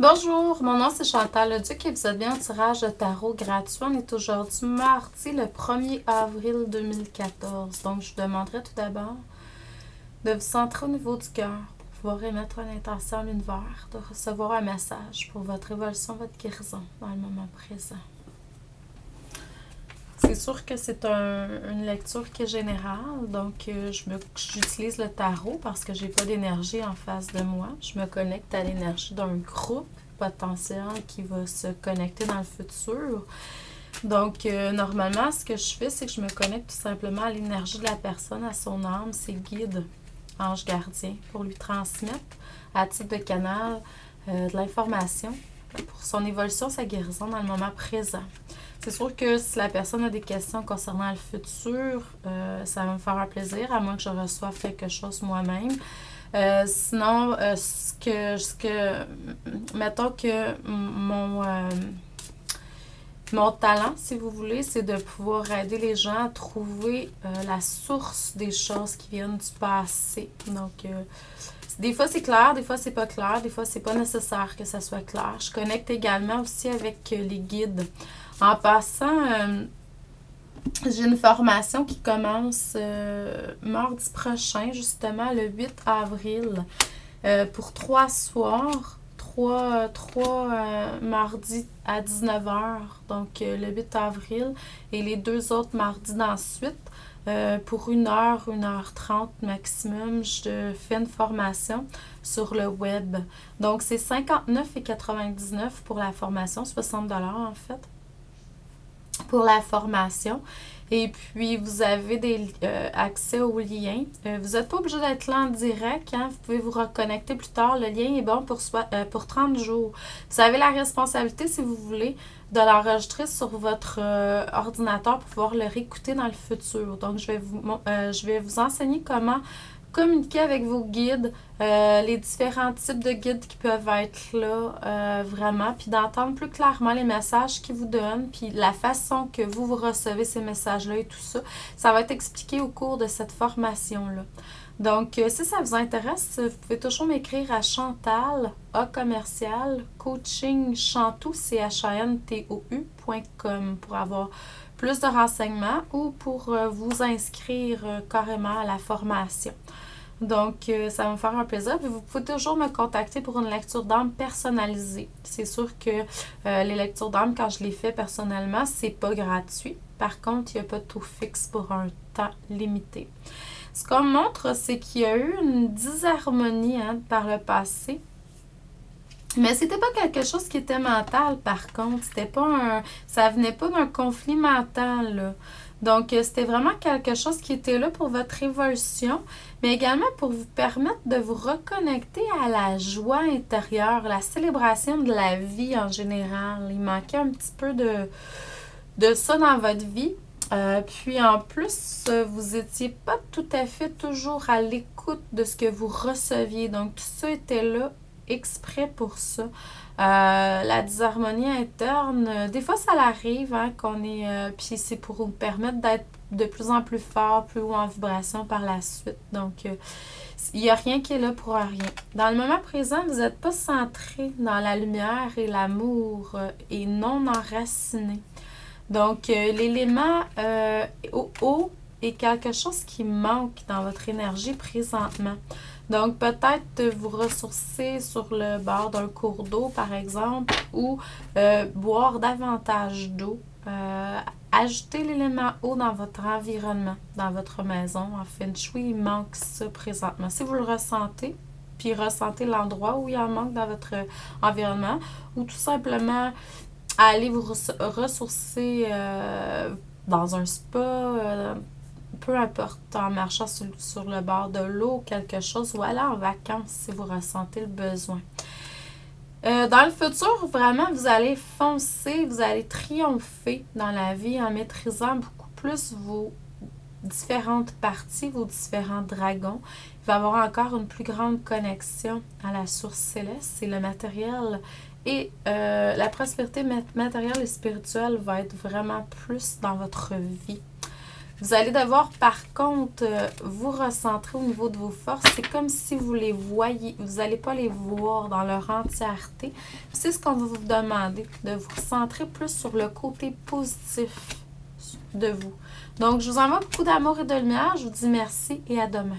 Bonjour, mon nom c'est Chantal Leduc et vous êtes bien au tirage de tarot gratuit. On est aujourd'hui mardi le 1er avril 2014. Donc je vous demanderai tout d'abord de vous centrer au niveau du cœur pour pouvoir émettre une intention à l'univers, de recevoir un message pour votre évolution, votre guérison dans le moment présent. C'est sûr que c'est une lecture qui est générale, donc j'utilise le tarot parce que j'ai pas d'énergie en face de moi. Je me connecte à l'énergie d'un groupe potentiel qui va se connecter dans le futur. Donc, normalement, ce que je fais, c'est que je me connecte tout simplement à l'énergie de la personne, à son âme, ses guides, anges gardiens, pour lui transmettre à titre de canal de l'information pour son évolution, sa guérison dans le moment présent. C'est sûr que si la personne a des questions concernant le futur, ça va me faire un plaisir, à moins que je reçoive quelque chose moi-même. Sinon, mettons que mon talent, si vous voulez, c'est de pouvoir aider les gens à trouver la source des choses qui viennent du passé. Donc, des fois c'est clair, des fois c'est pas clair, des fois c'est pas nécessaire que ça soit clair. Je connecte également aussi avec les guides. En passant, j'ai une formation qui commence mardi prochain, justement le 8 avril, pour 3 soirs, 3 mardis à 19h, donc le 8 avril, et les 2 autres mardis d'ensuite. Pour 1 heure, 1h30 maximum, je fais une formation sur le web. Donc, c'est 59,99 pour la formation, 60$ en fait, pour la formation. Et puis, vous avez accès au lien. Vous n'êtes pas obligé d'être là en direct. Hein? Vous pouvez vous reconnecter plus tard. Le lien est bon pour 30 jours. Vous avez la responsabilité, si vous voulez, de l'enregistrer sur votre ordinateur pour pouvoir le réécouter dans le futur. Donc, je vais vous enseigner comment communiquer avec vos guides, les différents types de guides qui peuvent être là, vraiment, puis d'entendre plus clairement les messages qu'ils vous donnent, puis la façon que vous recevez ces messages-là et tout ça, ça va être expliqué au cours de cette formation-là. Donc, si ça vous intéresse, vous pouvez toujours m'écrire à Chantal, A commercial, coaching chantou, chantou.com pour avoir plus de renseignements ou pour vous inscrire carrément à la formation. Donc, ça va me faire un plaisir. Puis vous pouvez toujours me contacter pour une lecture d'âme personnalisée. C'est sûr que les lectures d'âme, quand je les fais personnellement, c'est pas gratuit. Par contre, il n'y a pas de taux fixe pour un temps limité. Ce qu'on me montre, c'est qu'il y a eu une disharmonie par le passé. Mais c'était pas quelque chose qui était mental, par contre. Ça venait pas d'un conflit mental, là. Donc, c'était vraiment quelque chose qui était là pour votre évolution, mais également pour vous permettre de vous reconnecter à la joie intérieure, la célébration de la vie en général. Il manquait un petit peu de ça dans votre vie. Puis en plus, vous n'étiez pas tout à fait toujours à l'écoute de ce que vous receviez. Donc, tout ça était là exprès pour ça. La disharmonie interne, des fois ça l'arrive qu'on est. Puis c'est pour vous permettre d'être de plus en plus fort, plus haut en vibration par la suite. Donc, il n'y a rien qui est là pour rien. Dans le moment présent, vous n'êtes pas centré dans la lumière et l'amour et non enraciné. Donc, l'élément haut est quelque chose qui manque dans votre énergie présentement. Donc, peut-être vous ressourcer sur le bord d'un cours d'eau, par exemple, ou boire davantage d'eau. Ajouter l'élément eau dans votre environnement, dans votre maison. En Feng Shui, il manque ça présentement. Si vous le ressentez, puis ressentez l'endroit où il en manque dans votre environnement, ou tout simplement aller vous ressourcer dans un spa, peu importe, en marchant sur le bord de l'eau ou quelque chose, ou aller en vacances si vous ressentez le besoin. Dans le futur, vraiment, vous allez foncer, vous allez triompher dans la vie en maîtrisant beaucoup plus vos différentes parties, vos différents dragons. Il va y avoir encore une plus grande connexion à la source céleste, c'est le matériel. Et la prospérité matérielle et spirituelle va être vraiment plus dans votre vie. Vous allez devoir, par contre, vous recentrer au niveau de vos forces. C'est comme si vous les voyez, vous n'allez pas les voir dans leur entièreté. C'est ce qu'on va vous demander, de vous recentrer plus sur le côté positif de vous. Donc, je vous envoie beaucoup d'amour et de lumière. Je vous dis merci et à demain.